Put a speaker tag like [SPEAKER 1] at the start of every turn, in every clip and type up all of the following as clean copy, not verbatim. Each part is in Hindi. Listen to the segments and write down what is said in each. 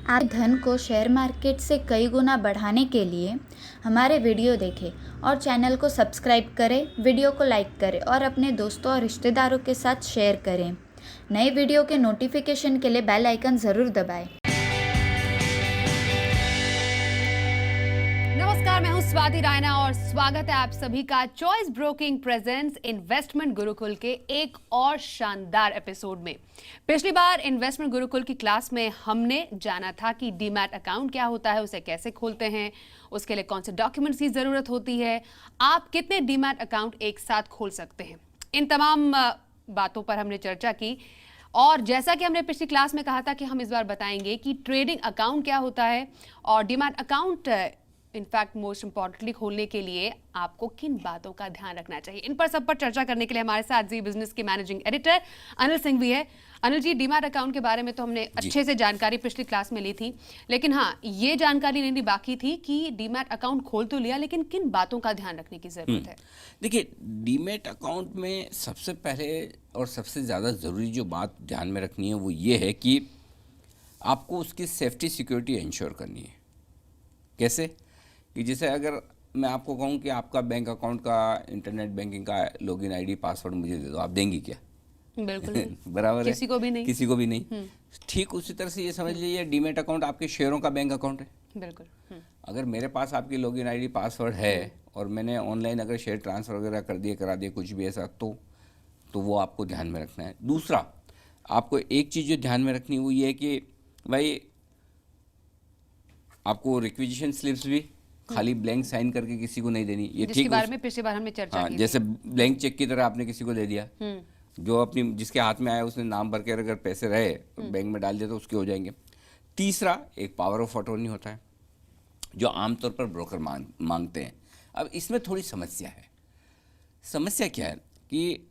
[SPEAKER 1] आप धन को शेयर मार्केट से कई गुना बढ़ाने के लिए हमारे वीडियो देखें और चैनल को सब्सक्राइब करें, वीडियो को लाइक करें और अपने दोस्तों और रिश्तेदारों के साथ शेयर करें। नए वीडियो के नोटिफिकेशन के लिए बेल आइकन ज़रूर दबाएं।
[SPEAKER 2] नमस्कार, मैं हूं स्वाति रायना और स्वागत है आप सभी का choice broking presents investment Gurukul के एक और शानदार एपिसोड में। पिछली बार इन्वेस्टमेंट गुरुकुल की क्लास में हमने जाना था कि डीमैट अकाउंट क्या होता है, उसे कैसे खोलते हैं, उसके लिए कौन से डॉक्यूमेंट्स की जरूरत होती है, आप कितने डीमैट अकाउंट एक साथ खोल सकते हैं। इन तमाम बातों पर हमने चर्चा की और जैसा कि हमने पिछली क्लास में कहा था कि हम इस बार बताएंगे कि ट्रेडिंग अकाउंट क्या होता है और demat account in fact most importantly खोलने के लिए आपको किन बातों का ध्यान रखना चाहिए। इन पर सब पर चर्चा करने के लिए हमारे साथ जी बिजनेस के मैनेजिंग एडिटर अनिल सिंह भी है। अनिल जी, डीमैट अकाउंट के बारे में तो हमने अच्छे से जानकारी पिछली क्लास में ली थी, लेकिन हाँ, ये जानकारी लेनी बाकी थी कि डीमैट अकाउंट खोल तो लिया, लेकिन किन बातों का ध्यान रखने की जरूरत है।
[SPEAKER 3] देखिए, डीमैट अकाउंट में सबसे पहले और सबसे ज़्यादा ज़रूरी जो बात ध्यान में रखनी है वो ये है कि आपको उसकी सेफ्टी सिक्योरिटी इंश्योर करनी है। कैसे कि जैसे अगर मैं आपको कहूँ कि आपका बैंक अकाउंट का इंटरनेट बैंकिंग का लॉगिन आईडी पासवर्ड मुझे दे दो, आप देंगी क्या?
[SPEAKER 2] बिल्कुल नहीं।
[SPEAKER 3] बराबर है,
[SPEAKER 2] किसी को भी नहीं।
[SPEAKER 3] किसी को भी नहीं। ठीक उसी तरह से ये समझ लीजिए डीमैट अकाउंट आपके शेयरों का बैंक अकाउंट है।
[SPEAKER 2] बिल्कुल।
[SPEAKER 3] अगर मेरे पास आपकी लॉगिन आईडी पासवर्ड है और मैंने ऑनलाइन अगर शेयर ट्रांसफ़र वगैरह कर दिए, करा दिए, कुछ भी ऐसा, तो वो आपको ध्यान में रखना है। दूसरा, आपको एक चीज़ जो ध्यान में रखनी है वो ये है कि भाई आपको रिक्विजिशन स्लिप्स भी खाली ब्लैंक साइन करके किसी को नहीं देनी। ये
[SPEAKER 2] जिसके बारे में पिछली बार हमने चर्चा की।
[SPEAKER 3] जैसे ब्लैंक चेक की तरह आपने किसी को दे दिया, जो अपनी जिसके हाथ में आया उसने नाम भर के अगर पैसे रहे बैंक में डाल दिया तो उसके हो जाएंगे। तीसरा, एक पावर ऑफ अटॉर्नी होता है जो आमतौर पर ब्रोकर मांगते हैं। अब इसमें थोड़ी समस्या है। समस्या क्या है कि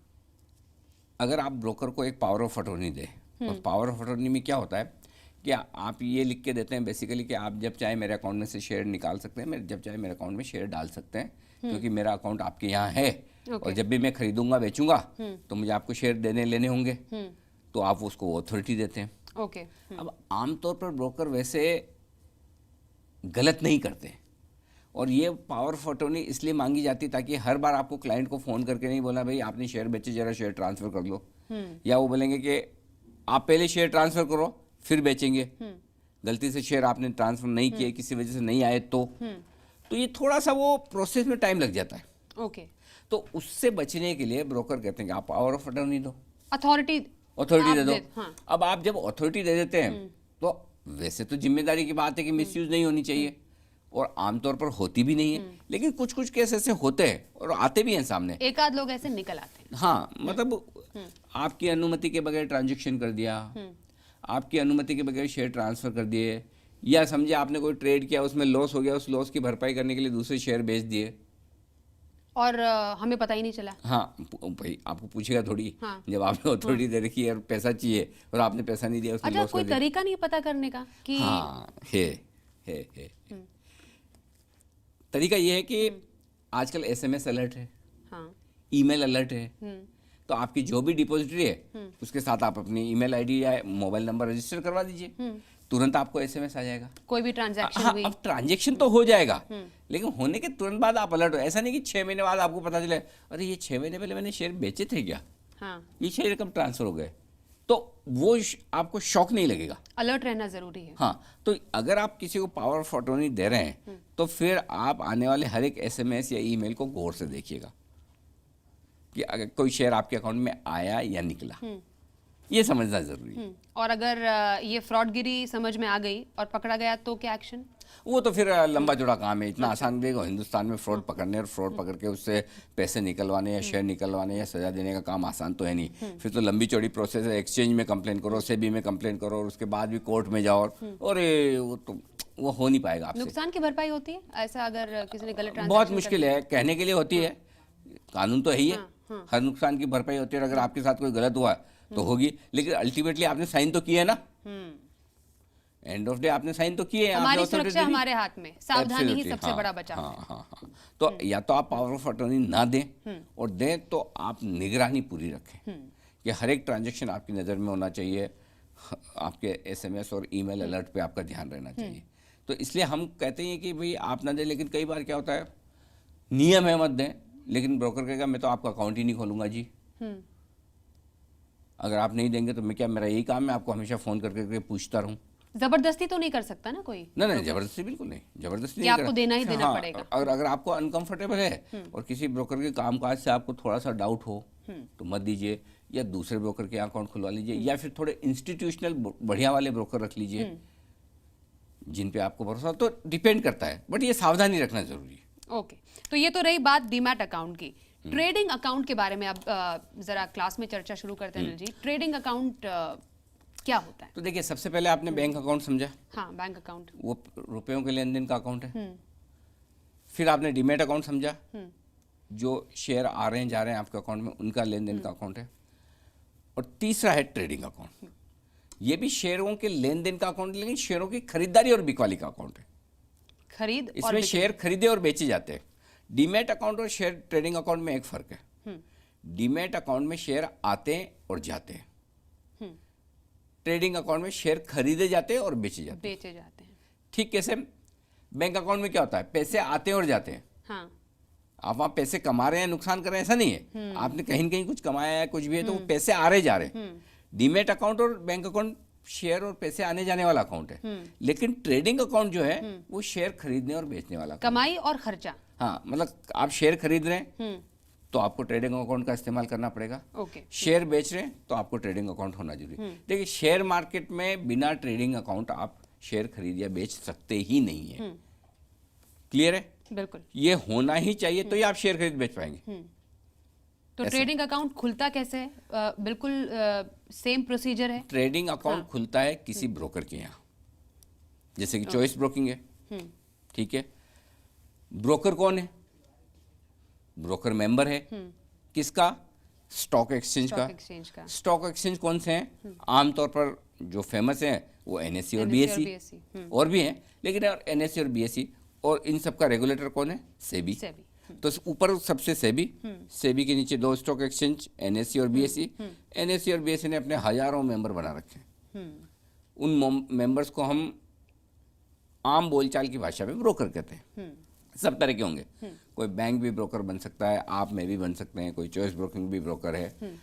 [SPEAKER 3] अगर आप ब्रोकर को एक पावर ऑफ अटॉर्नी दें, और पावर ऑफ अटॉर्नी में क्या होता है कि आप ये लिख के देते हैं बेसिकली कि आप जब चाहे मेरे अकाउंट में से शेयर निकाल सकते हैं, मैं जब चाहे मेरे अकाउंट में शेयर डाल सकते हैं, क्योंकि मेरा अकाउंट आपके यहाँ है। और जब भी मैं खरीदूंगा बेचूंगा तो मुझे आपको शेयर देने लेने होंगे, तो आप उसको अथॉरिटी देते हैं। अब आमतौर पर ब्रोकर वैसे गलत नहीं करते, और ये पावर ऑफ अटॉर्नी इसलिए मांगी जाती ताकि हर बार आपको क्लाइंट को फ़ोन करके नहीं बोला भाई आपने शेयर बेचे, जरा शेयर ट्रांसफ़र कर लो, या वो बोलेंगे कि आप पहले शेयर ट्रांसफ़र करो फिर बेचेंगे। गलती से शेयर आपने ट्रांसफ़र नहीं किए, किसी वजह से नहीं आए तो ये थोड़ा सा वो प्रोसेस में टाइम लग जाता है। तो उससे बचने के लिए ब्रोकर कहते हैं कि आप पावर ऑफ अटॉर्नी दो, अथॉरिटी दे दो। अब आप जब अथॉरिटी दे देते हैं तो वैसे तो जिम्मेदारी की बात है कि मिसयूज नहीं होनी चाहिए, और आमतौर पर होती भी नहीं है, लेकिन कुछ कुछ केस ऐसे होते हैं और आते भी हैं सामने।
[SPEAKER 2] एक आध लोग ऐसे निकल आते हैं।
[SPEAKER 3] हाँ, मतलब आपकी अनुमति के बगैर ट्रांजैक्शन कर दिया, आपकी अनुमति के बगैर शेयर ट्रांसफ़र कर दिए, या समझे आपने कोई ट्रेड किया उसमें लॉस हो गया, उस लॉस की भरपाई करने के लिए दूसरे शेयर बेच दिए
[SPEAKER 2] और हमें पता ही नहीं चला।
[SPEAKER 3] हाँ, भाई आपको पूछेगा थोड़ी। जब आपने अथॉरिटी दे रखी है और पैसा चाहिए और आपने पैसा नहीं दिया, उसमें लॉस
[SPEAKER 2] कोई तरीका नहीं पता करने का कि
[SPEAKER 3] है। तरीका ये है कि आजकल SMS अलर्ट है, ईमेल अलर्ट है, तो आपकी जो भी डिपॉजिटरी है उसके साथ आप अपनी ईमेल आईडी या मोबाइल नंबर रजिस्टर करवा दीजिए, तुरंत आपको SMS आ जाएगा।
[SPEAKER 2] कोई भी ट्रांजैक्शन
[SPEAKER 3] हाँ, अब ट्रांजैक्शन तो हो जाएगा, लेकिन होने के तुरंत बाद आप अलर्ट हो। ऐसा नहीं कि 6 महीने बाद आपको पता चले अरे ये 6 महीने पहले मैंने शेयर बेचे थे क्या, ये शेयर कब ट्रांसफर हो गए, तो वो आपको शॉक नहीं लगेगा।
[SPEAKER 2] अलर्ट रहना जरूरी है।
[SPEAKER 3] हाँ, तो अगर आप किसी को पावर ऑफ अटॉर्नी दे रहे हैं तो फिर आप आने वाले हर एक SMS या ईमेल को गौर से देखिएगा कि अगर कोई शेयर आपके अकाउंट में आया या निकला, ये समझना जरूरी है।
[SPEAKER 2] और अगर ये फ्रॉडगिरी समझ में आ गई और पकड़ा गया तो क्या एक्शन?
[SPEAKER 3] वो तो फिर लंबा चौड़ा काम है, इतना आसान देखो हिंदुस्तान में फ्रॉड पकड़ने और फ्रॉड पकड़ के उससे पैसे निकलवाने या शेयर निकलवाने या सजा देने का काम आसान तो है नहीं। फिर तो लंबी चौड़ी प्रोसेस है, एक्सचेंज में कंप्लेन करो, सेबी में कंप्लेन करो, और उसके बाद भी कोर्ट में जाओ, और वो हो नहीं पाएगा आपसे।
[SPEAKER 2] नुकसान की भरपाई होती है ऐसा अगर किसी ने गलत
[SPEAKER 3] बहुत मुश्किल है, कहने के लिए होती है, कानून तो है ही है, हर नुकसान की भरपाई होती है। अगर आपके साथ कोई गलत हुआ तो होगी, लेकिन अल्टीमेटली आपने साइन तो किया ना, एंड ऑफ डे आपने साइन तो किए।
[SPEAKER 2] हमारी सुरक्षा हमारे हाथ में, सावधानी ही सबसे बड़ा बचाव है।
[SPEAKER 3] हाँ। तो या तो आप पावर ऑफ अटॉर्नी ना दें, और दें तो आप निगरानी पूरी रखें कि हर एक ट्रांजैक्शन आपकी नज़र में होना चाहिए, आपके एसएमएस और ईमेल अलर्ट पे आपका ध्यान रहना चाहिए। तो इसलिए हम कहते हैं कि भाई आप ना दें, लेकिन कई बार क्या होता है, नियम है मत दें, लेकिन ब्रोकर कहेगा मैं तो आपका अकाउंट ही नहीं खोलूंगा जी। अगर आप नहीं देंगे तो मैं क्या, मेरा यही काम है आपको हमेशा फ़ोन करके पूछता रहूं।
[SPEAKER 2] जबरदस्ती तो नहीं कर सकता ना कोई?
[SPEAKER 3] नहीं, जबरदस्ती बिल्कुल नहीं, जबरदस्ती
[SPEAKER 2] कि
[SPEAKER 3] नहीं
[SPEAKER 2] आपको देना ही देना
[SPEAKER 3] हाँ,
[SPEAKER 2] पड़ेगा।
[SPEAKER 3] अगर आपको अनकंफर्टेबल है और किसी ब्रोकर के कामकाज से आपको थोड़ा सा डाउट हो तो मत दीजिए, या दूसरे ब्रोकर के अकाउंट खुलवा लीजिए, या फिर थोड़े इंस्टीट्यूशनल बढ़िया वाले ब्रोकर रख लीजिए जिन पे आपको भरोसा। तो डिपेंड करता है, बट ये सावधानी रखना जरूरी है।
[SPEAKER 2] ओके, तो ये तो रही बात डीमैट अकाउंट की। ट्रेडिंग अकाउंट के बारे में अब जरा क्लास में चर्चा शुरू करते हैं अनिल जी। ट्रेडिंग अकाउंट क्या होता है?
[SPEAKER 3] तो देखिए, सबसे पहले आपने बैंक अकाउंट समझा।
[SPEAKER 2] हाँ, बैंक अकाउंट
[SPEAKER 3] वो रुपयों के लेन देन का अकाउंट है। फिर आपने डीमैट अकाउंट समझा, जो शेयर आ रहे हैं जा रहे हैं आपके अकाउंट में, उनका लेन देन का अकाउंट है। और तीसरा है ट्रेडिंग अकाउंट। ये भी शेयरों के लेन देन का अकाउंट, लेकिन शेयरों की खरीदारी और बिकवाली का अकाउंट है।
[SPEAKER 2] खरीद और
[SPEAKER 3] इसमें शेयर खरीदे और बेचे जाते हैं। डीमैट अकाउंट और शेयर ट्रेडिंग अकाउंट में एक फर्क है। डीमैट अकाउंट में शेयर आते हैं और जाते हैं, ट्रेडिंग अकाउंट में शेयर खरीदे जाते हैं और बेचे जाते हैं।
[SPEAKER 2] बेचे जाते हैं।
[SPEAKER 3] ठीक कैसे? बैंक अकाउंट में क्या होता है, पैसे आते हैं और जाते हैं।
[SPEAKER 2] हाँ,
[SPEAKER 3] आप वहाँ पैसे कमा रहे हैं, नुकसान कर रहे हैं, ऐसा नहीं है। आपने कहीं न कहीं कुछ कमाया है, कुछ भी है, तो वो पैसे आ रहे जा रहे हैं। डीमैट अकाउंट और बैंक अकाउंट शेयर और पैसे आने जाने वाला अकाउंट है। लेकिन ट्रेडिंग अकाउंट जो है वो शेयर खरीदने और बेचने वाला account
[SPEAKER 2] कमाई और खर्चा।
[SPEAKER 3] हाँ, मतलब आप शेयर खरीद रहे हैं तो आपको ट्रेडिंग अकाउंट का इस्तेमाल करना पड़ेगा।
[SPEAKER 2] ओके,
[SPEAKER 3] शेयर बेच रहे हैं तो आपको ट्रेडिंग अकाउंट होना जरूरी है। देखिए, शेयर मार्केट में बिना ट्रेडिंग अकाउंट आप शेयर खरीद या बेच सकते ही नहीं है। क्लियर है?
[SPEAKER 2] बिल्कुल।
[SPEAKER 3] ये होना ही चाहिए तो ही आप शेयर खरीद बेच पाएंगे।
[SPEAKER 2] तो ट्रेडिंग अकाउंट खुलता कैसे है? बिल्कुल सेम प्रोसीजर है।
[SPEAKER 3] ट्रेडिंग अकाउंट खुलता है किसी ब्रोकर के यहाँ, जैसे कि चॉइस ब्रोकिंग है। ठीक है, ब्रोकर कौन है? ब्रोकर मेंबर है किसका? स्टॉक एक्सचेंज का।
[SPEAKER 2] एक्सचेंज का।
[SPEAKER 3] स्टॉक एक्सचेंज कौन से हैं? आमतौर पर जो फेमस हैं वो एनएससी और बीएससी, और भी हैं, लेकिन एनएससी और बीएससी, और इन सब का रेगुलेटर कौन है? सेबी। तो ऊपर सबसे सेबी, सेबी के नीचे दो स्टॉक एक्सचेंज, एनएससी और बीएससी। एनएससी और बीएससी ने अपने हजारों मेंबर बना रखे हैं। उन मेंबर्स को हम आम बोलचाल की भाषा में ब्रोकर कहते हैं। सब तरह के होंगे, कोई बैंक भी ब्रोकर बन सकता है, आप में भी बन सकते हैं, कोई चॉइस ब्रोकिंग भी ब्रोकर है।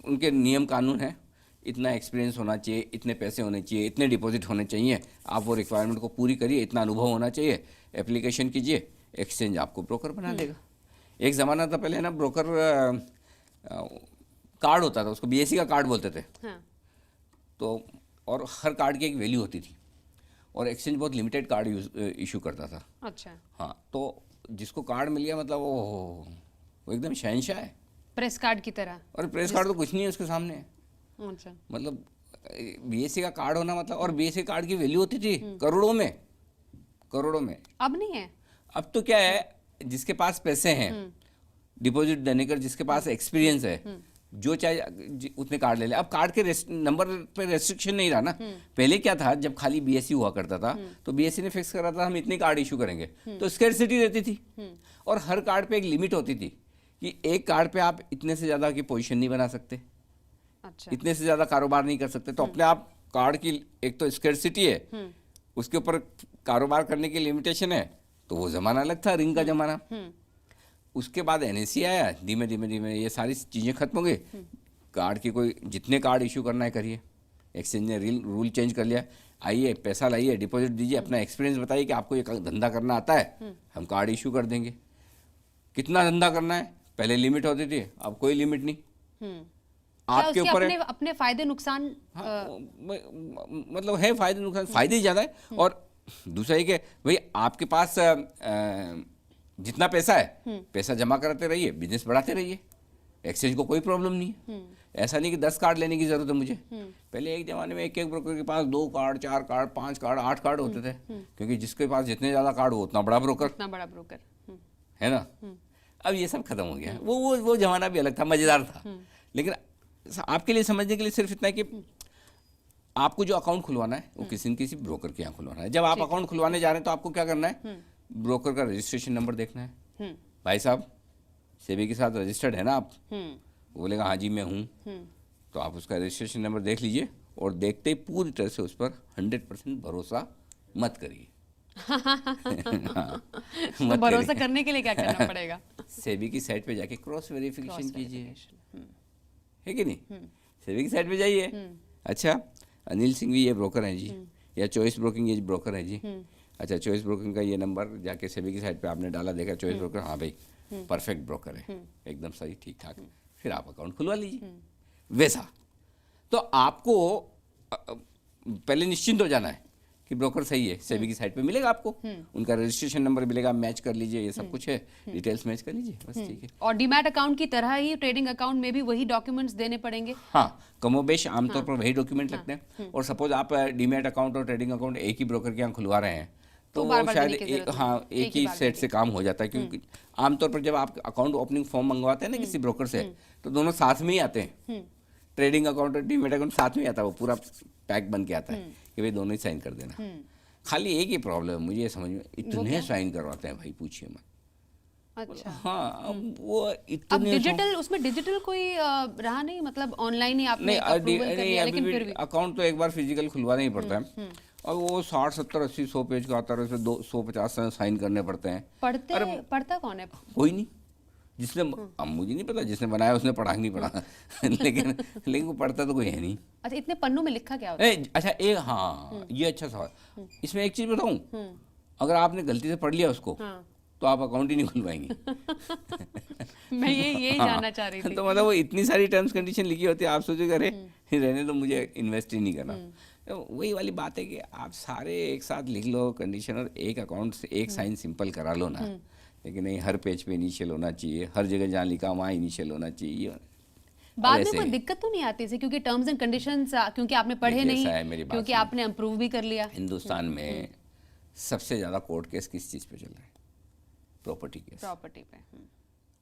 [SPEAKER 3] उनके नियम कानून है, इतना एक्सपीरियंस होना चाहिए, इतने पैसे होने चाहिए, इतने डिपॉजिट होने चाहिए, आप वो रिक्वायरमेंट को पूरी करिए, इतना अनुभव होना चाहिए, एप्लीकेशन कीजिए, एक्सचेंज आपको ब्रोकर बना देगा। एक ज़माना था पहले ना, ब्रोकर कार्ड होता था, उसको बीएससी का कार्ड बोलते थे।
[SPEAKER 2] हाँ।
[SPEAKER 3] तो और हर कार्ड की एक वैल्यू होती थी, और एक्सचेंज बहुत लिमिटेड कार्ड इशू करता था।
[SPEAKER 2] अच्छा।
[SPEAKER 3] हाँ, तो जिसको कार्ड मिल गया मतलब वो एकदम शहंशाह है,
[SPEAKER 2] प्रेस कार्ड की तरह।
[SPEAKER 3] और प्रेस कार्ड तो कुछ नहीं है उसके सामने।
[SPEAKER 2] अच्छा।
[SPEAKER 3] मतलब बीएससी का कार्ड होना मतलब, और बीएससी कार्ड की वैल्यू होती थी करोड़ों में, करोड़ों में।
[SPEAKER 2] अब नहीं है।
[SPEAKER 3] अब तो क्या है, जिसके पास पैसे हैं डिपॉजिट देने का, जिसके पास एक्सपीरियंस है, जो चाहे उतने कार्ड ले ले। अब कार्ड के नंबर पे रेस्ट्रिक्शन नहीं रहा ना। पहले क्या था, जब खाली बीएससी हुआ करता था तो बीएससी ने फिक्स करा था हम इतने कार्ड इशू करेंगे, तो स्कैरसिटी रहती थी, और हर कार्ड पे एक लिमिट होती थी कि एक कार्ड पे आप इतने से ज़्यादा की पोजीशन नहीं बना सकते।
[SPEAKER 2] अच्छा।
[SPEAKER 3] इतने से ज़्यादा कारोबार नहीं कर सकते। तो अपने आप कार्ड की एक तो स्कैरसिटी है, उसके ऊपर कारोबार करने की लिमिटेशन है। तो वो ज़माना अलग था, रिंग का ज़माना। उसके बाद एनएससी आया, धीमे धीमे धीमे ये सारी चीज़ें खत्म हो गई। कार्ड की कोई जितने कार्ड इशू करना है करिए, एक्सचेंज ने रूल चेंज कर लिया, आइए पैसा लाइए, डिपॉजिट दीजिए, अपना एक्सपीरियंस बताइए कि आपको ये धंधा करना आता है, हम कार्ड इशू कर देंगे। कितना धंधा करना है, पहले लिमिट होती थी, अब कोई लिमिट नहीं। आपके ऊपर
[SPEAKER 2] अपने फायदे नुकसान।
[SPEAKER 3] मतलब है फायदे नुकसान, फायदे ही ज़्यादा है। और दूसरा ये कि भाई आपके पास जितना पैसा है, पैसा जमा कराते रहिए, बिजनेस बढ़ाते रहिए, एक्सचेंज को कोई प्रॉब्लम नहीं है। ऐसा नहीं कि 10 कार्ड लेने की जरूरत है मुझे। पहले एक जमाने में एक एक ब्रोकर के पास 2 कार्ड, 4 कार्ड, 5 कार्ड, 8 कार्ड होते थे, क्योंकि जिसके पास जितने ज़्यादा कार्ड हो उतना बड़ा ब्रोकर, है ना। अब ये सब खत्म हो गया। वो जमाना भी अलग था, मज़ेदार था। लेकिन आपके लिए समझने के लिए सिर्फ इतना है कि आपको जो अकाउंट खुलवाना है वो किसी न किसी ब्रोकर के यहाँ खुलवाना है। जब आप अकाउंट खुलवाने जा रहे हैं तो आपको क्या करना है, ब्रोकर का रजिस्ट्रेशन नंबर देखना है। भाई साहब सेबी के साथ रजिस्टर्ड है ना आप? वो बोलेगा हाँ जी मैं हूँ। तो आप उसका रजिस्ट्रेशन नंबर देख लीजिए और देखते ही पूरी तरह से उस पर 100% भरोसा मत करिए। हाँ,
[SPEAKER 2] तो
[SPEAKER 3] मत
[SPEAKER 2] भरोसा
[SPEAKER 3] करिए।
[SPEAKER 2] करने के लिए क्या करना पड़ेगा?
[SPEAKER 3] सेबी की साइट पे जाके क्रॉस वेरिफिकेशन कीजिए,
[SPEAKER 2] Verification,
[SPEAKER 3] है कि नहीं? सेबी की साइट पे जाइए। अच्छा, अनिल सिंह भी ये ब्रोकर हैं जी, या चॉइस ब्रोकिंग ये ब्रोकर है जी। अच्छा, चॉइस ब्रोकिंग का ये नंबर जाके सेबी की साइट पे आपने डाला, देखा चॉइस ब्रोकर, हाँ भाई परफेक्ट ब्रोकर है, एकदम सही ठीक ठाक, फिर आप अकाउंट खुलवा लीजिए। वैसा तो आपको पहले निश्चिंत हो जाना है कि ब्रोकर सही है, सेबी की साइट पे मिलेगा आपको, उनका रजिस्ट्रेशन नंबर मिलेगा, मैच कर लीजिए, ये सब कुछ है, डिटेल्स मैच कर लीजिए, बस ठीक है।
[SPEAKER 2] और डीमैट अकाउंट की तरह ही ट्रेडिंग अकाउंट में भी वही डॉक्यूमेंट्स देने पड़ेंगे?
[SPEAKER 3] हाँ, कमोबेश आमतौर पर वही डॉक्यूमेंट लगते हैं। और सपोज आप डीमैट अकाउंट और ट्रेडिंग अकाउंट एक ही ब्रोकर के यहाँ खुलवा रहे हैं तो
[SPEAKER 2] बार
[SPEAKER 3] वो
[SPEAKER 2] बार
[SPEAKER 3] शायद
[SPEAKER 2] देने की जरूरत नहीं।
[SPEAKER 3] हाँ एक ही
[SPEAKER 2] बार
[SPEAKER 3] सेट से काम हो जाता है, क्योंकि आमतौर पर जब आप अकाउंट ओपनिंग फॉर्म मंगवाते हैं ना किसी ब्रोकर से, तो दोनों साथ में ही आते हैं। ट्रेडिंग अकाउंट और डीमैट अकाउंट साथ में ही आता है, वो पूरा पैक बन के आता है कि भाई दोनों ही साइन कर देना। खाली एक ही प्रॉब्लम है मुझे ये समझ में, इतने साइन करवाते हैं भाई, पूछिए मत।
[SPEAKER 2] अच्छा,
[SPEAKER 3] हाँ, अब वो
[SPEAKER 2] अब
[SPEAKER 3] इतने
[SPEAKER 2] डिजिटल, उसमें डिजिटल कोई रहा नहीं, मतलब ऑनलाइन ही आपने
[SPEAKER 3] नहीं,
[SPEAKER 2] अप्रूवल कर लिया,
[SPEAKER 3] अभी
[SPEAKER 2] लेकिन
[SPEAKER 3] भी
[SPEAKER 2] फिर भी
[SPEAKER 3] अकाउंट तो एक बार फिजिकल खुलवाना ही पड़ता है, और वो 60 70 80 100 पेज का आता है, उसमें 250 साइन करने पड़ते हैं।
[SPEAKER 2] पढ़ता कौन है?
[SPEAKER 3] कोई नहीं, जिसने अब मुझे नहीं पता, जिसने बनाया उसने पढ़ा नहीं पढ़ा लेकिन वो पढ़ता तो कोई है नहीं।
[SPEAKER 2] अच्छा, इतने पन्नों में लिखा क्या होता है?
[SPEAKER 3] अच्छा एक, हाँ ये अच्छा सवाल, इसमें एक चीज बताऊं, अगर आपने गलती से पढ़ लिया उसको तो आप अकाउंट ही नहीं खुलवाएंगे।
[SPEAKER 2] मैं यही जानना चाह रही थी।
[SPEAKER 3] तो मतलब वो इतनी सारी टर्म्स कंडीशन लिखी होती है, आप सोचोगे अरे रहने तो मुझे इन्वेस्ट ही नहीं करना। तो वही वाली बात है कि आप सारे एक साथ लिख लो कंडीशन, और एक अकाउंट से एक साइन सिंपल करा लो ना, लेकिन नहीं हर पेज पे इनिशियल होना चाहिए, हर जगह जहाँ लिखा वहाँ इनिशियल होना चाहिए।
[SPEAKER 2] बाद में कोई दिक्कत तो नहीं आती इसे, क्योंकि टर्म्स एंड कंडीशंस क्योंकि आपने पढ़े नहीं, क्योंकि आपने अप्रूव भी कर लिया।
[SPEAKER 3] हिंदुस्तान में सबसे ज्यादा कोर्ट केस किस चीज पे चल रहा है? Property case.
[SPEAKER 2] प्रॉपर्टी पे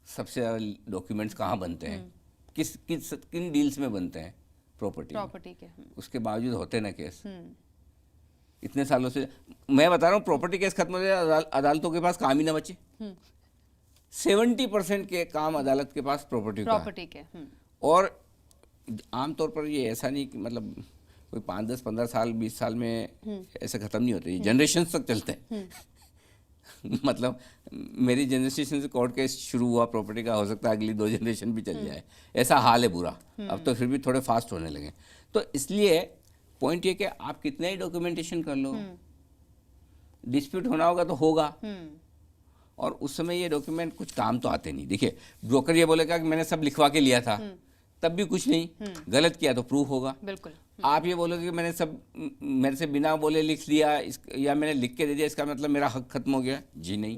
[SPEAKER 3] सबसे ज्यादा डॉक्यूमेंट्स कहाँ बनते हैं, किन डील्स में बनते हैं? प्रॉपर्टी
[SPEAKER 2] के।
[SPEAKER 3] उसके बावजूद होते ना केस इतने सालों से। मैं बता रहा हूँ प्रॉपर्टी केस खत्म हो जाए, अदालतों के पास काम ही ना बचे। 70% के काम अदालत के पास प्रॉपर्टी के। और आमतौर पर ये ऐसा नहीं कि मतलब कोई 5 10 15 साल 20 साल में ऐसे खत्म नहीं होते, ये जनरेशन तक चलते हैं। मतलब मेरी जनरेशन से कोर्ट केस शुरू हुआ प्रॉपर्टी का, हो सकता है अगली 2 जनरेशन भी चल जाए, ऐसा हाल है बुरा। अब तो फिर भी थोड़े फास्ट होने लगे। तो इसलिए पॉइंट ये कि आप कितना ही डॉक्यूमेंटेशन कर लो, डिस्प्यूट होना होगा तो होगा, और उस समय ये डॉक्यूमेंट कुछ काम तो आते नहीं। देखिए, ब्रोकर ये बोलेगा कि मैंने सब लिखवा के लिया था, तब भी कुछ नहीं, गलत किया तो प्रूफ होगा।
[SPEAKER 2] बिल्कुल।
[SPEAKER 3] आप ये बोलोगे कि मैंने सब मेरे से बिना बोले लिख लिया या मैंने लिख के दे दिया, इसका मतलब मेरा हक खत्म हो गया? जी नहीं,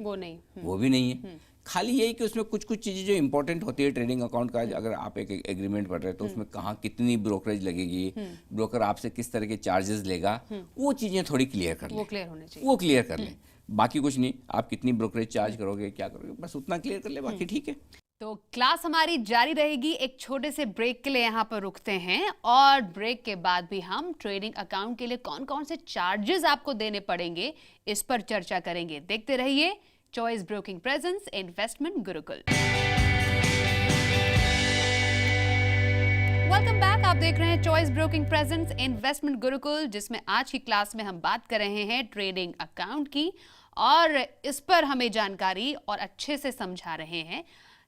[SPEAKER 3] वो भी नहीं है। खाली यही कि उसमें कुछ कुछ चीज़ें जो इंपॉर्टेंट होती है ट्रेडिंग अकाउंट का, अगर आप एक एग्रीमेंट पढ़ रहे हैं तो उसमें कहाँ कितनी ब्रोकरेज लगेगी, ब्रोकर आपसे किस तरह के चार्जेस लेगा, वो चीज़ें थोड़ी क्लियर कर लें,
[SPEAKER 2] वो क्लियर होने चाहिए,
[SPEAKER 3] वो क्लियर कर लें। बाकी कुछ नहीं, आप कितनी ब्रोकरेज चार्ज करोगे, क्या करोगे, बस उतना क्लियर कर ले, बाकी ठीक है।
[SPEAKER 2] तो क्लास हमारी जारी रहेगी। एक छोटे से ब्रेक के लिए यहाँ पर रुकते हैं, और ब्रेक के बाद भी हम ट्रेडिंग अकाउंट के लिए कौन कौन से चार्जेस आपको देने पड़ेंगे इस पर चर्चा करेंगे। देखते रहिए choice broking presence investment Gurukul. Welcome back, आप देख रहे हैं choice broking presence investment Gurukul, जिसमें आज की क्लास में हम बात कर रहे हैं ट्रेडिंग अकाउंट की, और इस पर हमें जानकारी और अच्छे से समझा रहे हैं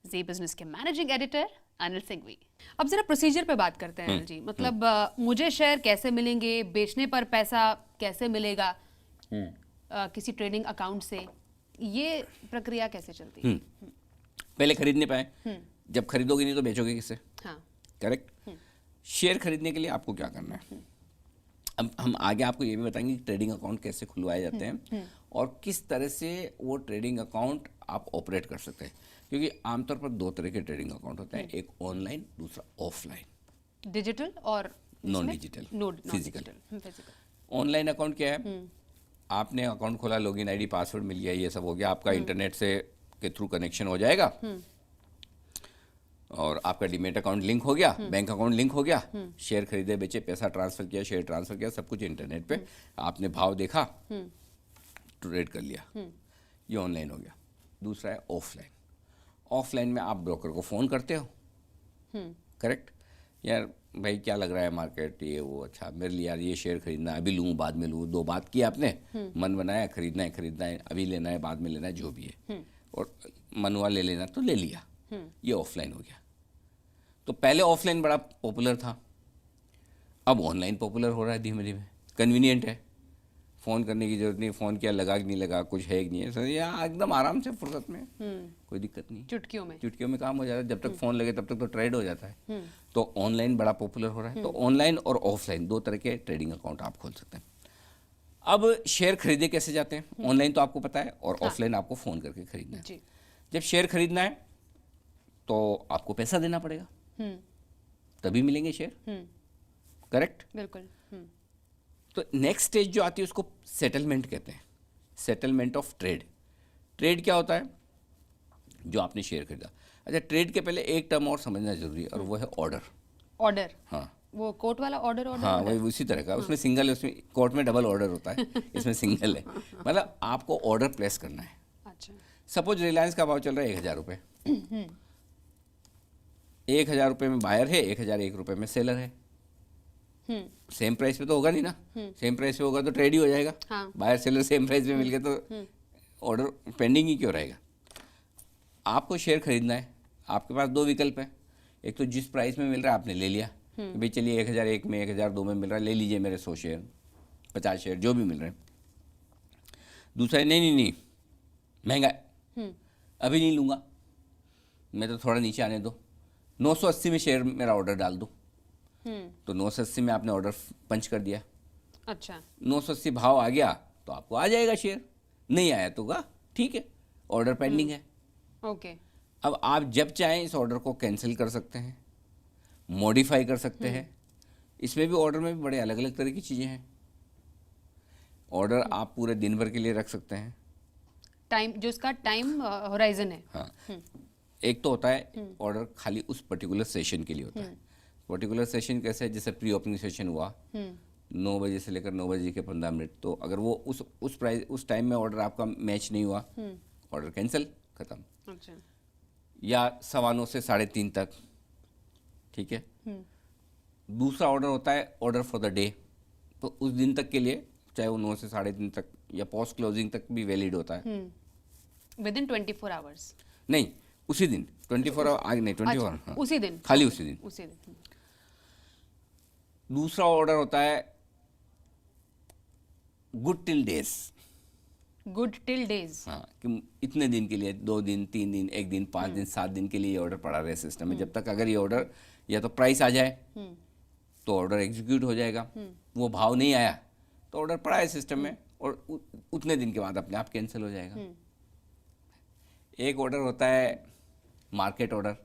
[SPEAKER 2] जी बिजनेस के मैनेजिंग एडिटर अनिल सिंघवी। अब जरा प्रोसीजर पे बात करते हैं अनिल जी। मतलब मुझे शेयर कैसे मिलेंगे, बेचने पर पैसा कैसे मिलेगा किसी ट्रेडिंग अकाउंट से, ये प्रक्रिया कैसे चलती है?
[SPEAKER 3] पहले खरीद नहीं पाए, जब खरीदोगे नहीं तो बेचोगे किससे?
[SPEAKER 2] हाँ,
[SPEAKER 3] करेक्ट। शेयर खरीदने के लिए आपको क्या करना है, अब हम आगे आपको ये भी बताएंगे कि ट्रेडिंग अकाउंट कैसे खुलवाए जाते हैं और किस तरह से वो ट्रेडिंग अकाउंट आप ऑपरेट कर सकते हैं। क्योंकि आमतौर पर 2 तरह के ट्रेडिंग अकाउंट होते हैं, एक ऑनलाइन, दूसरा ऑफलाइन।
[SPEAKER 2] डिजिटल और
[SPEAKER 3] non digital, physical.
[SPEAKER 2] Physical.
[SPEAKER 3] Online account क्या है? आपने अकाउंट खोला, लॉगिन आईडी पासवर्ड मिल गया, ये सब हो गया, आपका इंटरनेट से के थ्रू कनेक्शन हो जाएगा, और आपका डीमेट अकाउंट लिंक हो गया, बैंक अकाउंट लिंक हो गया, शेयर खरीदे बेचे, पैसा ट्रांसफर किया, शेयर ट्रांसफर किया, सब कुछ इंटरनेट पे आपने भाव देखा, ट्रेड कर लिया, ये ऑनलाइन हो गया। दूसरा है ऑफलाइन। ऑफलाइन में आप ब्रोकर को फ़ोन करते हो, करेक्ट, यार भाई क्या लग रहा है मार्केट, ये वो, अच्छा मेरे लिए यार ये शेयर खरीदना है, अभी लूँ बाद में लूँ, 2 बात की आपने, मन बनाया खरीदना है, अभी लेना है बाद में लेना है, जो भी है, और मन हुआ ले लेना तो ले लिया, ये ऑफलाइन हो गया। तो पहले ऑफलाइन बड़ा पॉपुलर था, अब ऑनलाइन पॉपुलर हो रहा है धीमे धीमे। कन्वीनियंट है, फ़ोन करने की जरूरत नहीं, फ़ोन किया लगा कि नहीं लगा, कुछ है कि नहीं है, सर ये एकदम आराम से फुर्सत में, कोई दिक्कत नहीं, चुटकियों में काम हो जाता है। जब तक फ़ोन लगे तब तक तो ट्रेड हो जाता है। तो ऑनलाइन बड़ा पॉपुलर हो रहा है। तो ऑनलाइन और ऑफलाइन 2 तरह के ट्रेडिंग अकाउंट आप खोल सकते हैं। अब शेयर खरीदे कैसे जाते हैं? ऑनलाइन तो आपको पता है, और ऑफलाइन आपको फ़ोन करके खरीदना है। जब शेयर खरीदना है तो आपको पैसा देना पड़ेगा, तभी मिलेंगे शेयर, करेक्ट?
[SPEAKER 2] बिल्कुल।
[SPEAKER 3] तो नेक्स्ट स्टेज जो आती है उसको सेटलमेंट कहते हैं, सेटलमेंट ऑफ ट्रेड। ट्रेड क्या होता है? जो आपने शेयर खरीदा। अच्छा, ट्रेड के पहले एक टर्म और समझना जरूरी है, और वो है ऑर्डर। हाँ,
[SPEAKER 2] वो कोर्ट वाला ऑर्डर।
[SPEAKER 3] हाँ, वही उसी तरह का। उसमें सिंगल है, उसमें कोर्ट में डबल ऑर्डर होता है, इसमें सिंगल है। मतलब आपको ऑर्डर प्लेस करना है।
[SPEAKER 2] अच्छा।
[SPEAKER 3] सपोज रिलायंस का भाव चल रहा है 1000 रुपये, 1000 रुपये में बायर है, 1001 रुपये में सेलर है। सेम प्राइस पे तो होगा नहीं ना, सेम प्राइस पे होगा तो ट्रेड ही हो जाएगा।
[SPEAKER 2] हाँ।
[SPEAKER 3] बायर सेलर सेम प्राइस पे मिल गए तो ऑर्डर पेंडिंग ही क्यों रहेगा? आपको शेयर खरीदना है, आपके पास 2 विकल्प है। एक तो जिस प्राइस में मिल रहा है आपने ले लिया, कि भाई चलिए 1001 में, 1002 में मिल रहा है, ले लीजिए मेरे 100 शेयर, 50 शेयर, जो भी मिल रहे हैं। दूसरा है नहीं महंगा है, अभी नहीं लूँगा, मैं तो थोड़ा नीचे आने दो, 980 में शेयर मेरा ऑर्डर डाल दो। तो 980 में आपने ऑर्डर पंच कर दिया।
[SPEAKER 2] अच्छा।
[SPEAKER 3] 980 भाव आ गया तो आपको आ जाएगा शेयर, नहीं आया तो का ठीक है, ऑर्डर पेंडिंग है।
[SPEAKER 2] ओके।
[SPEAKER 3] अब आप जब चाहें इस ऑर्डर को कैंसिल कर सकते हैं, मॉडिफाई कर सकते हैं। इसमें भी ऑर्डर में भी बड़े अलग अलग तरह की चीज़ें हैं। ऑर्डर आप पूरे दिन भर के लिए रख सकते हैं,
[SPEAKER 2] टाइम जो उसका टाइम होराइजन है।
[SPEAKER 3] हाँ, एक तो होता है ऑर्डर खाली उस पर्टिकुलर सेशन के लिए होता है। पर्टिकुलर सेशन कैसे है? जैसे प्री ओपनिंग सेशन हुआ 9 बजे से लेकर 9 बजे के 15 मिनट, तो अगर वो उस टाइम में ऑर्डर आपका मैच नहीं हुआ, ऑर्डर कैंसिल, खत्म।
[SPEAKER 2] अच्छा।
[SPEAKER 3] या 9:15 से 3:30 तक, ठीक है। दूसरा ऑर्डर होता है ऑर्डर फॉर द डे, तो उस दिन तक के लिए, चाहे वो 9 से 3:30 तक या पोस्ट क्लोजिंग तक भी वैलिड होता है।
[SPEAKER 2] With in 24 hours?
[SPEAKER 3] नहीं, उसी दिन 24 आवर आगे नहीं, 24 आवर, हाँ,
[SPEAKER 2] उसी दिन,
[SPEAKER 3] खाली उसी दिन।
[SPEAKER 2] उसी दिन।
[SPEAKER 3] दूसरा ऑर्डर होता है good till days.
[SPEAKER 2] Good till days?
[SPEAKER 3] हाँ, कि इतने दिन के लिए, 2 दिन, 3 दिन, 1 दिन, 5 दिन, 7 दिन के लिए ये ऑर्डर पड़ा रहे सिस्टम में। जब तक अगर ये ऑर्डर या तो प्राइस आ जाए तो ऑर्डर एग्जीक्यूट हो जाएगा, वो भाव नहीं आया तो ऑर्डर पड़ा है सिस्टम में, और उतने दिन के बाद अपने आप कैंसिल हो जाएगा। एक ऑर्डर होता है मार्केट ऑर्डर।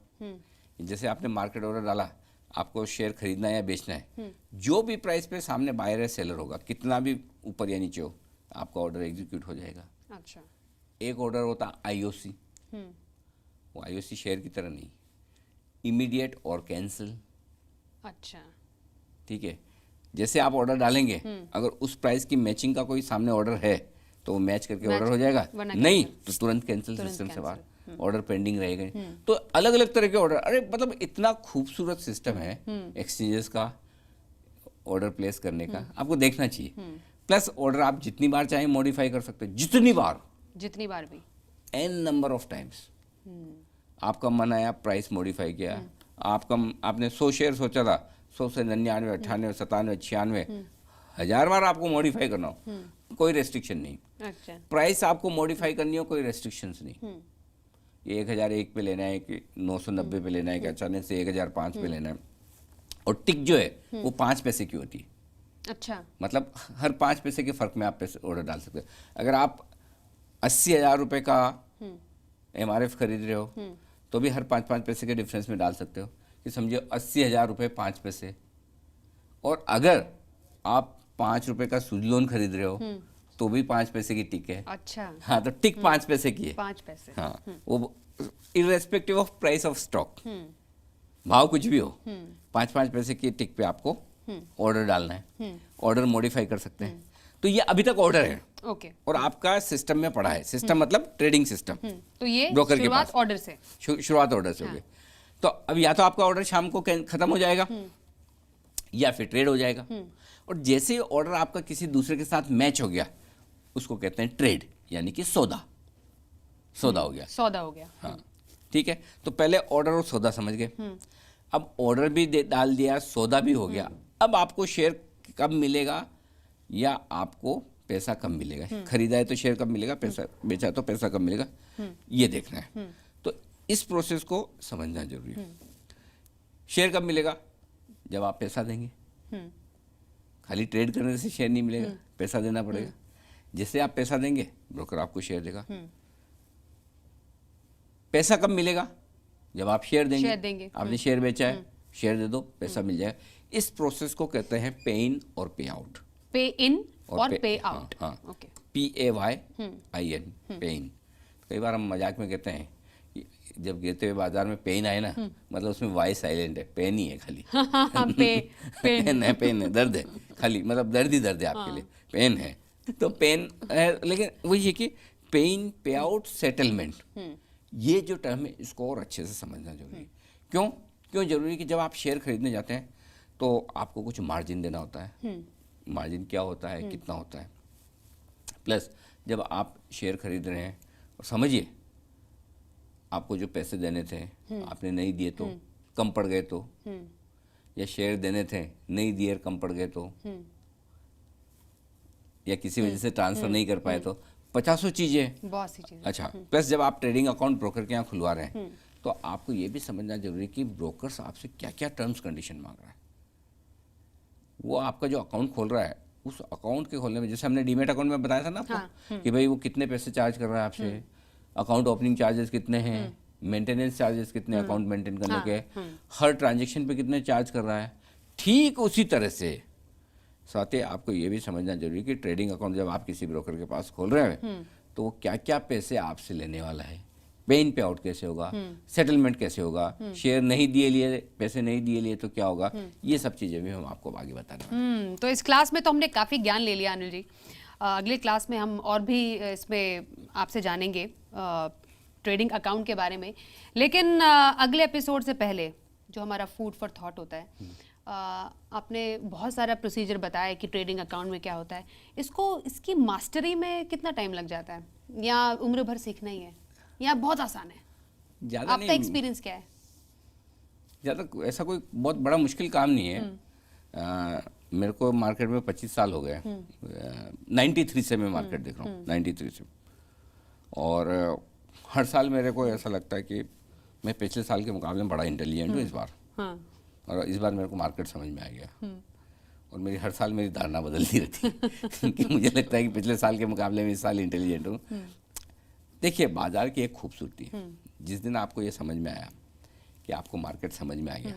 [SPEAKER 3] जैसे आपने मार्केट ऑर्डर डाला, आपको शेयर खरीदना है या बेचना है, जो भी प्राइस पे सामने बायर है सेलर होगा, कितना भी ऊपर या नीचे हो, आपका ऑर्डर एग्जीक्यूट हो जाएगा।
[SPEAKER 2] अच्छा।
[SPEAKER 3] एक ऑर्डर होता है आईओसी, वो आईओसी शेयर की तरह नहीं, इमीडिएट और कैंसिल।
[SPEAKER 2] अच्छा।
[SPEAKER 3] ठीक है, जैसे आप ऑर्डर डालेंगे, अगर उस प्राइस की मैचिंग का कोई सामने ऑर्डर है तो वो मैच करके ऑर्डर हो जाएगा, नहीं तो तुरंत कैंसिल सिस्टम से बाहर, ऑर्डर पेंडिंग रहेगा। तो अलग अलग तरह के ऑर्डर, अरे मतलब इतना खूबसूरत सिस्टम है एक्सचेंजेस का ऑर्डर प्लेस करने का, आपको देखना चाहिए। प्लस ऑर्डर आप जितनी बार चाहें मॉडिफाई कर सकते हैं, जितनी बार भी, एन नंबर ऑफ टाइम्स। आपका मन आया, प्राइस मॉडिफाई किया, आपने 100 शेयर सोचा था, 100 से 99, 98, 97, 96, 1000 बार आपको मॉडिफाई करना हो, कोई रेस्ट्रिक्शन नहीं।
[SPEAKER 2] अच्छा।
[SPEAKER 3] प्राइस आपको मॉडिफाई करनी हो, कोई रेस्ट्रिक्शंस नहीं। ये 1001 पे लेना है कि 990 पे लेना है कि अचानक से 1005 पे लेना है। और टिक जो है वो 5 पैसे की होती है।
[SPEAKER 2] अच्छा।
[SPEAKER 3] मतलब हर 5 पैसे के फर्क में आप पैसे ऑर्डर डाल सकते हो। अगर आप 80,000 रुपये का MRF खरीद रहे हो तो भी हर 5-5 पैसे के डिफरेंस में डाल सकते हो, कि समझिए 80,000 रुपये 5 पैसे। और अगर आप 5 रुपये का सूद लोन खरीद रहे हो तो भी 5 पैसे की टिक है।
[SPEAKER 2] अच्छा।
[SPEAKER 3] हाँ, तो टिक 5 पैसे की है।
[SPEAKER 2] 5 पैसे।
[SPEAKER 3] हाँ, वो irrespective of price of stock, भाव कुछ भी हो, 5-5 पैसे की टिक पे आपको ऑर्डर डालना है, ऑर्डर मॉडिफाई कर सकते हैं। तो ये अभी तक ऑर्डर है,
[SPEAKER 2] ओके।
[SPEAKER 3] और आपका सिस्टम में पड़ा है। सिस्टम मतलब ट्रेडिंग सिस्टम।
[SPEAKER 2] तो ये
[SPEAKER 3] ब्रोकर के
[SPEAKER 2] शुरुआत
[SPEAKER 3] पास
[SPEAKER 2] ऑर्डर से,
[SPEAKER 3] शुरुआत ऑर्डर से हो गई। तो अब या तो आपका ऑर्डर शाम को खत्म हो जाएगा, या फिर ट्रेड हो जाएगा। और जैसे ही ऑर्डर आपका किसी दूसरे के साथ मैच हो गया, उसको कहते हैं ट्रेड, यानी कि सौदा हो गया।
[SPEAKER 2] सौदा हो गया।
[SPEAKER 3] हाँ, ठीक है। तो पहले ऑर्डर और सौदा समझ गए। अब ऑर्डर भी डाल दिया, सौदा भी हो गया। अब आपको शेयर कब मिलेगा या आपको पैसा कब मिलेगा। खरीदा है तो शेयर कब मिलेगा, पैसा बेचा तो पैसा कब मिलेगा, ये देखना है। तो इस प्रोसेस को समझना जरूरी है। शेयर कब मिलेगा, जब आप पैसा देंगे। खाली ट्रेड करने से शेयर नहीं मिलेगा, पैसा देना पड़ेगा। जैसे आप पैसा देंगे, ब्रोकर आपको शेयर देगा। पैसा कब मिलेगा, जब आप शेयर देंगे। आपने शेयर बेचा है, शेयर दे दो, पैसा मिल जाएगा। इस प्रोसेस को कहते हैं पे इन और पे आउट।
[SPEAKER 2] पे इन और पे आउट।
[SPEAKER 3] हाँ,
[SPEAKER 2] ओके।
[SPEAKER 3] PAYIN, पे इन। कई बार हम मजाक में कहते हैं कि जब गिरते हुए बाजार में पेन आए ना, मतलब उसमें वाई साइलेंट है, पेन ही है खाली। पेन है, दर्द है खाली, मतलब दर्द ही दर्द है आपके लिए, पेन है। तो पेन है, लेकिन वही है कि पेन, पे आउट, सेटलमेंट, ये जो टर्म है इसको और अच्छे से समझना जरूरी है। क्यों जरूरी है कि जब आप शेयर खरीदने जाते हैं तो आपको कुछ मार्जिन देना होता है। मार्जिन क्या होता है, कितना होता है। प्लस जब आप शेयर खरीद रहे हैं, और समझिए आपको जो पैसे देने थे आपने नहीं दिए तो, कम पड़ गए तो, या शेयर देने थे नहीं दिए कम पड़ गए तो, या किसी वजह से ट्रांसफर नहीं कर पाए तो, 50 चीजें,
[SPEAKER 2] बहुत सी चीजें।
[SPEAKER 3] अच्छा। प्लस जब आप ट्रेडिंग अकाउंट ब्रोकर के यहाँ खुलवा रहे हैं तो आपको ये भी समझना जरूरी है कि ब्रोकर्स आपसे क्या क्या टर्म्स कंडीशन मांग रहा है। वो आपका जो अकाउंट खोल रहा है, उस अकाउंट के खोलने में, जैसे हमने डीमेट अकाउंट में बताया था ना आपको, कि भाई वो कितने पैसे चार्ज कर रहा है आपसे, अकाउंट ओपनिंग चार्जेस कितने हैं, मेंटेनेंस चार्जेस कितने अकाउंट मेंटेन करने के, हर ट्रांजेक्शन पे कितने चार्ज कर रहा है। ठीक उसी तरह से साथ ही आपको ये भी समझना जरूरी है कि ट्रेडिंग अकाउंट जब आप किसी ब्रोकर के पास खोल रहे हैं तो वो क्या क्या पैसे आपसे लेने वाला है, पे इन पे आउट कैसे होगा, सेटलमेंट कैसे होगा, शेयर नहीं दिए लिए, पैसे नहीं दिए लिए तो क्या होगा, ये सब चीजें भी हम आपको आगे बताना।
[SPEAKER 2] तो इस क्लास में तो हमने काफी ज्ञान ले लिया अनिल जी। अगले क्लास में हम और भी इसमें आपसे जानेंगे ट्रेडिंग अकाउंट के बारे में। लेकिन अगले एपिसोड से पहले जो हमारा फूड फॉर थॉट होता है, आपने बहुत सारा प्रोसीजर बताया कि ट्रेडिंग अकाउंट में क्या होता है। इसकी मास्टरी में कितना टाइम लग जाता है, या उम्र भर सीखना ही है, या बहुत आसान है?
[SPEAKER 3] ज्यादा
[SPEAKER 2] आपका एक्सपीरियंस क्या है?
[SPEAKER 3] ज़्यादा ऐसा कोई बहुत बड़ा मुश्किल काम नहीं है। मेरे को मार्केट में 25 साल हो गए। 93 से मैं मार्केट देख रहा हूँ, 93 से। और हर साल मेरे को ऐसा लगता है कि मैं पिछले साल के मुकाबले में बड़ा इंटेलिजेंट हूँ इस बार। और इस बार मेरे को मार्केट समझ में आ गया। और मेरी हर साल मेरी धारणा बदलती रहती है कि मुझे लगता है कि पिछले साल के मुकाबले में इस साल इंटेलिजेंट हूँ। देखिए, बाजार की एक खूबसूरती है, जिस दिन आपको ये समझ में आया कि आपको मार्केट समझ में आ गया,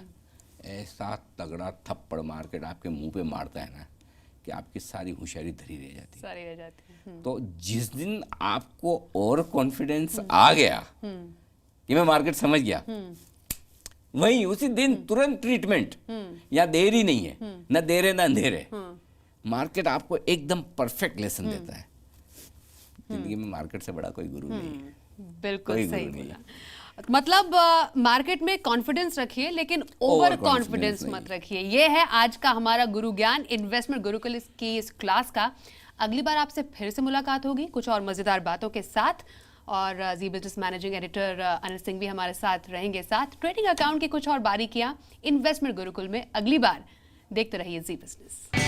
[SPEAKER 3] ऐसा तगड़ा थप्पड़ मार्केट आपके मुंह पे मारता है ना कि आपकी सारी होशियारी धरी रह जाती है। तो जिस दिन आपको और कॉन्फिडेंस आ गया कि मैं मार्केट समझ गया, वही उसी दिन तुरंत ट्रीटमेंट, या देर ही नहीं है, ना देर है ना अंधेर है। मार्केट आपको एकदम परफेक्ट लेसन देता है। जिंदगी में मार्केट से बड़ा कोई गुरु नहीं है।
[SPEAKER 2] बिल्कुल सही बोला। मतलब मार्केट में कॉन्फिडेंस रखिए, लेकिन ओवर कॉन्फिडेंस मत रखिए। ये है आज का हमारा गुरु ज्ञान इन्वेस्टमेंट गुरुकुल की इस क्लास का। अगली बार आपसे फिर से मुलाकात होगी कुछ और मजेदार बातों के साथ। और Zee business managing editor Anil Singh भी हमारे साथ रहेंगे साथ। ट्रेडिंग अकाउंट की कुछ और बारीकियां इन्वेस्टमेंट गुरुकुल में अगली बार। देखते रहिए जी बिजनेस।